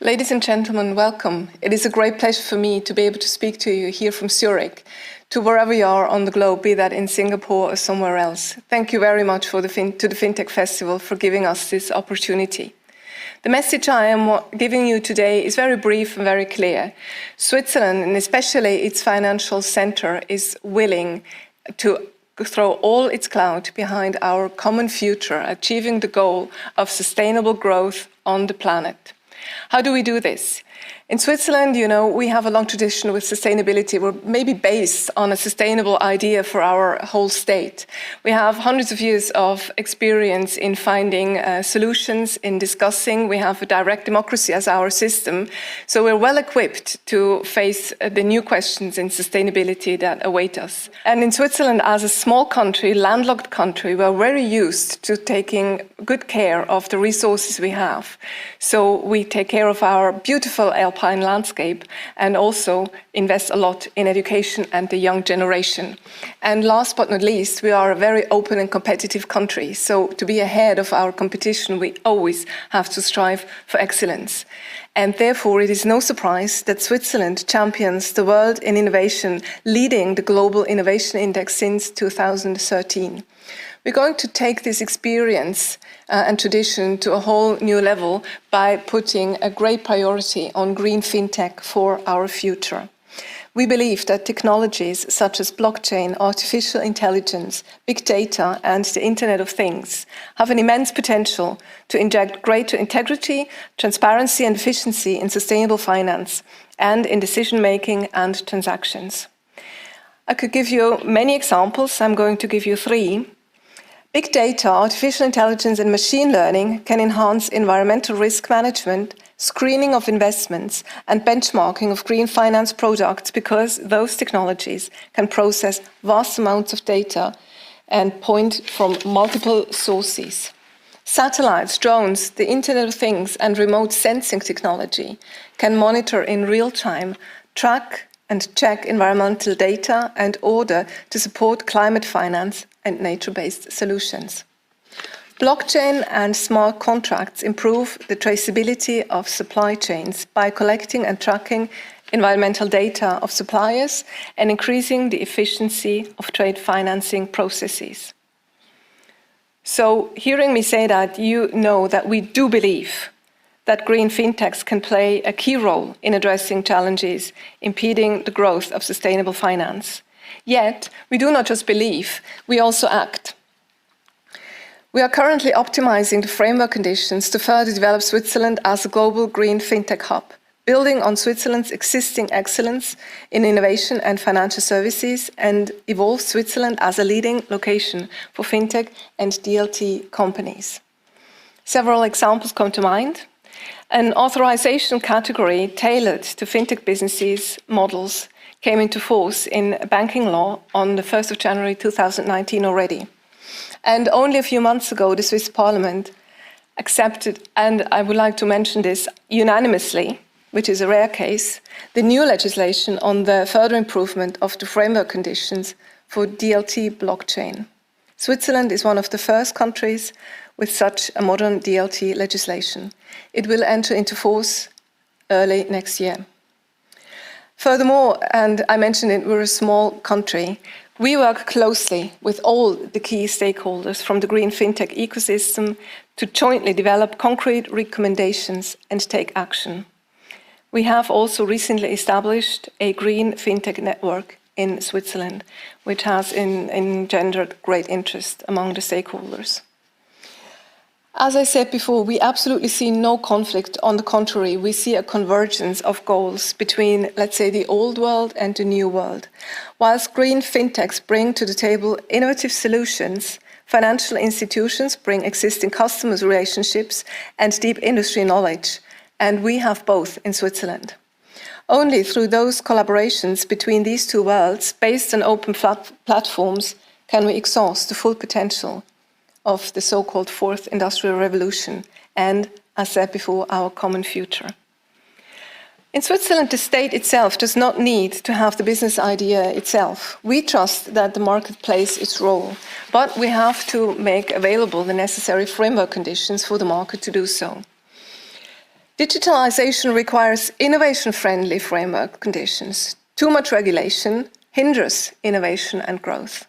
Ladies and gentlemen, welcome. It is a great pleasure for me to be able to speak to you here from Zurich, to wherever you are on the globe, be that in Singapore or somewhere else. Thank you very much to the Fintech Festival for giving us this opportunity. The message I am giving you today is very brief and very clear. Switzerland, and especially its financial center, is willing to throw all its clout behind our common future, achieving the goal of sustainable growth on the planet. How do we do this? In Switzerland, we have a long tradition with sustainability. We're maybe based on a sustainable idea for our whole state. We have hundreds of years of experience in finding solutions, in discussing. We have a direct democracy as our system. So we're well equipped to face the new questions in sustainability that await us. And in Switzerland, as a small country, landlocked country, we're very used to taking good care of the resources we have. So we take care of our beautiful alpine landscape and also invest a lot in education and the young generation. And last but not least, we are a very open and competitive country. So to be ahead of our competition, we always have to strive for excellence. And therefore, it is no surprise that Switzerland champions the world in innovation, leading the Global Innovation Index since 2013. We're going to take this experience and tradition to a whole new level by putting a great priority on green fintech for our future. We believe that technologies such as blockchain, artificial intelligence, big data, and the Internet of Things have an immense potential to inject greater integrity, transparency, and efficiency in sustainable finance and in decision-making and transactions. I could give you many examples. I'm going to give you 3. Big data, artificial intelligence, and machine learning can enhance environmental risk management, screening of investments, and benchmarking of green finance products because those technologies can process vast amounts of data and point from multiple sources. Satellites, drones, the Internet of Things, and remote sensing technology can monitor in real time, track and check environmental data in order to support climate finance and nature-based solutions. Blockchain and smart contracts improve the traceability of supply chains by collecting and tracking environmental data of suppliers and increasing the efficiency of trade financing processes. So, hearing me say that, you know that we do believe that green fintechs can play a key role in addressing challenges impeding the growth of sustainable finance. Yet, we do not just believe, we also act. We are currently optimizing the framework conditions to further develop Switzerland as a global green fintech hub, building on Switzerland's existing excellence in innovation and financial services and evolve Switzerland as a leading location for fintech and DLT companies. Several examples come to mind. An authorization category tailored to fintech businesses models came into force in banking law on the 1st of January 2019 already. And only a few months ago, the Swiss Parliament accepted, and I would like to mention this, unanimously, which is a rare case, the new legislation on the further improvement of the framework conditions for DLT blockchain. Switzerland is one of the first countries with such a modern DLT legislation. It will enter into force early next year. Furthermore, and I mentioned it, we're a small country. We work closely with all the key stakeholders from the green fintech ecosystem to jointly develop concrete recommendations and take action. We have also recently established a green fintech network in Switzerland, which has engendered great interest among the stakeholders. As I said before, we absolutely see no conflict. On the contrary, we see a convergence of goals between, let's say, the old world and the new world. Whilst green fintechs bring to the table innovative solutions, financial institutions bring existing customers' relationships and deep industry knowledge, and we have both in Switzerland. Only through those collaborations between these two worlds, based on open platforms, can we exhaust the full potential of the so-called fourth industrial revolution and, as said before, our common future. In Switzerland, the state itself does not need to have the business idea itself. We trust that the market plays its role, but we have to make available the necessary framework conditions for the market to do so. Digitalization requires innovation-friendly framework conditions. Too much regulation hinders innovation and growth.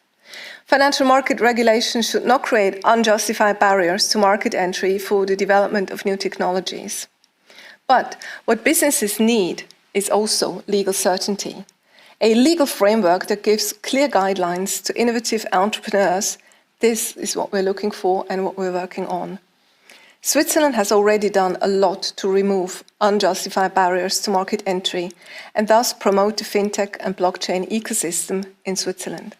Financial market regulation should not create unjustified barriers to market entry for the development of new technologies. But what businesses need is also legal certainty. A legal framework that gives clear guidelines to innovative entrepreneurs. This is what we're looking for and what we're working on. Switzerland has already done a lot to remove unjustified barriers to market entry and thus promote the fintech and blockchain ecosystem in Switzerland.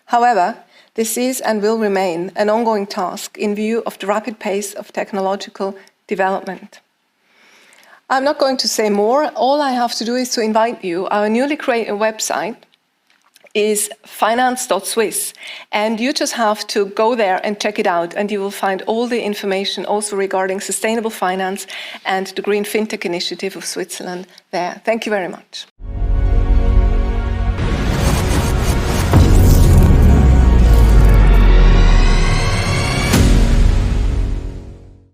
However, this is and will remain an ongoing task in view of the rapid pace of technological development. I'm not going to say more. All I have to do is to invite you. Our newly created website is finance.swiss, and you just have to go there and check it out, and you will find all the information also regarding sustainable finance and the Green Fintech Initiative of Switzerland there. Thank you very much.